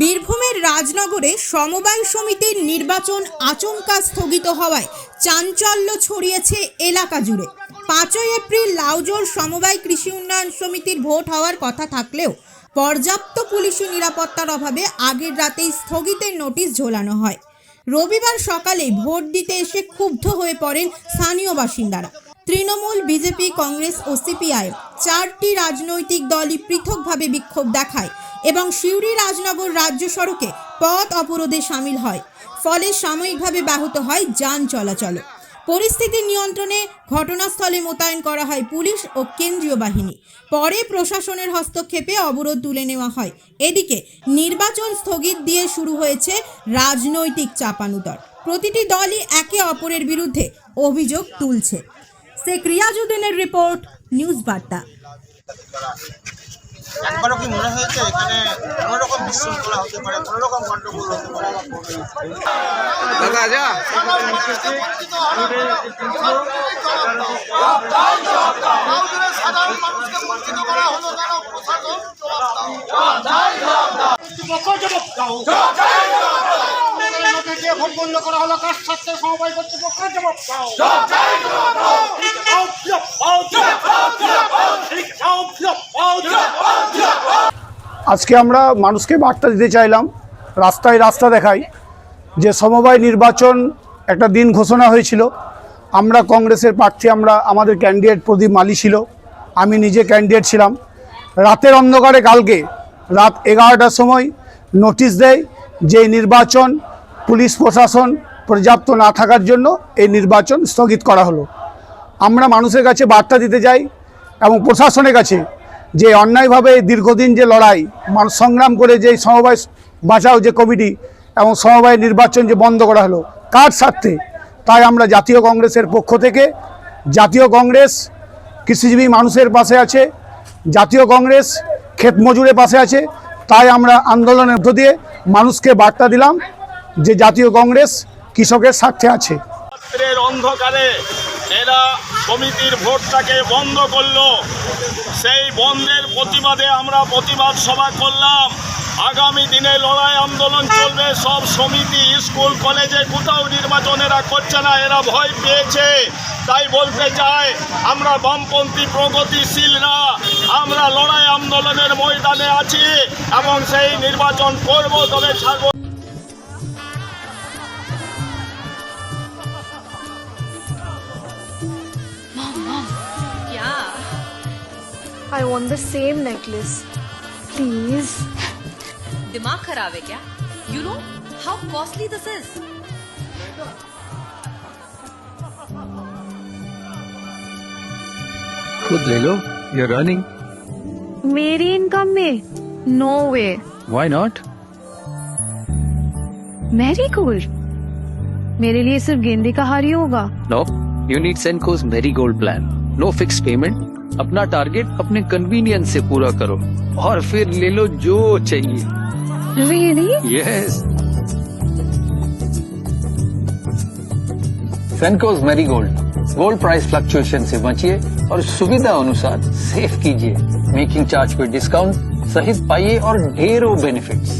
বীরভূমের রাজনগরে সমবায় সমিতির নির্বাচন আচমকা স্থগিত হওয়ায় চাঞ্চল্য ছড়িয়েছে এলাকা জুড়ে। 5 এপ্রিল লাউজোর সমবায় কৃষি উন্নয়ন সমিতির ভোট হওয়ার কথা থাকলেও পর্যাপ্ত পুলিশি নিরাপত্তার অভাবে আগের রাতেই স্থগিতের নোটিশ ঝোলানো হয়। রবিবার সকালে ভোট দিতে এসে ক্ষুব্ধ হয়ে পড়েন স্থানীয় বাসিন্দারা। তৃণমূল, বিজেপি, কংগ্রেস ও সিপিআইএম 4টি রাজনৈতিক দলই পৃথকভাবে বিক্ষোভ দেখায় এবং সিউড়ি রাজনগর রাজ্য সড়কে পথ অবরোধে সামিল হয়। ফলে সাময়িকভাবে ব্যাহত হয় যান চলাচল। পরিস্থিতি নিয়ন্ত্রণে ঘটনাস্থলে মোতায়েন করা হয় পুলিশ ও কেন্দ্রীয় বাহিনী। পরে প্রশাসনের হস্তক্ষেপে অবরোধ তুলে নেওয়া হয়। এদিকে নির্বাচন স্থগিত দিয়ে শুরু হয়েছে রাজনৈতিক চাপানুতর। প্রতিটি দলই একে অপরের বিরুদ্ধে অভিযোগ তুলছে। শেখ রিয়াজউদ্দিনের রিপোর্ট, নিউজ বার্তা। একবারও কি মনে হয়েছে এখানে কোনো রকম বিশৃঙ্খলা হতে পারে, কোনো রকম গন্ডগোল হতে পারে? ভোট বন্ধ করা হলো, কার সাথে সমবায় কর্তৃপক্ষের জবাব দাও। আজকে আমরা মানুষকে বার্তা দিতে চাইলাম, রাস্তায় রাস্তা দেখাই যে সমবায় নির্বাচন একটা দিন ঘোষণা হয়েছিল। আমরা কংগ্রেসের প্রার্থী, আমাদের ক্যান্ডিডেট প্রদীপ মালি ছিল, আমি নিজে ক্যান্ডিডেট ছিলাম। রাতের অন্ধকারে কালকে রাত 11টার সময় নোটিশ দেয় যে নির্বাচন পুলিশ প্রশাসন পর্যাপ্ত না থাকার জন্য এই নির্বাচন স্থগিত করা হলো। আমরা মানুষের কাছে বার্তা দিতে চাই এবং প্রশাসনের কাছে যে অন্যায়ভাবে দীর্ঘদিন যে লড়াই মানুষ সংগ্রাম করে যে সমবায় বাঁচাও যে কমিটি এবং সমবায় নির্বাচন যে বন্ধ করা হলো, কার স্বার্থে? তাই আমরা জাতীয় কংগ্রেসের পক্ষ থেকে, জাতীয় কংগ্রেস কৃষিজীবী মানুষের পাশে আছে, জাতীয় কংগ্রেস ক্ষেত মজুরের পাশে আছে। তাই আমরা আন্দোলনের মধ্য দিয়ে মানুষকে বার্তা দিলাম যে জাতীয় কংগ্রেস কৃষকের স্বার্থে আছে। অন্ধকারে এরা সমিতির ভোটটাকে বন্ধ করলো। সেই বন্ধের প্রতিবাদে আমরা প্রতিবাদ সভা করলাম। আগামী দিনে লড়াই আন্দোলন চলবে। সব সমিতি, স্কুল, কলেজে কোথাও নির্বাচন এরা করছে না, এরা ভয় পেয়েছে। তাই বলতে চাই, আমরা বামপন্থী প্রগতিশীলরা আমরা লড়াই আন্দোলনের ময়দানে আছি এবং সেই নির্বাচন করব, তবে ছাড়ব। I want the same necklace. Please. दिमाग खराब है क्या? You know how costly this is. खुद ले लो, you're earning. मेरी इनकम में no way. Why not? Marigold मेरे लिए सिर्फ गेंदे का हार ही होगा. No, you need Senco's Marigold plan. No fixed payment. अपना टारगेट अपने कन्वीनियंस से पूरा करो और फिर ले लो जो चाहिए. Really? Yes. Senco's Marigold. Gold price fluctuation से बचिए और सुविधा अनुसार सेव कीजिए. मेकिंग चार्ज पर डिस्काउंट सहित पाइए और ढेरों बेनिफिट्स.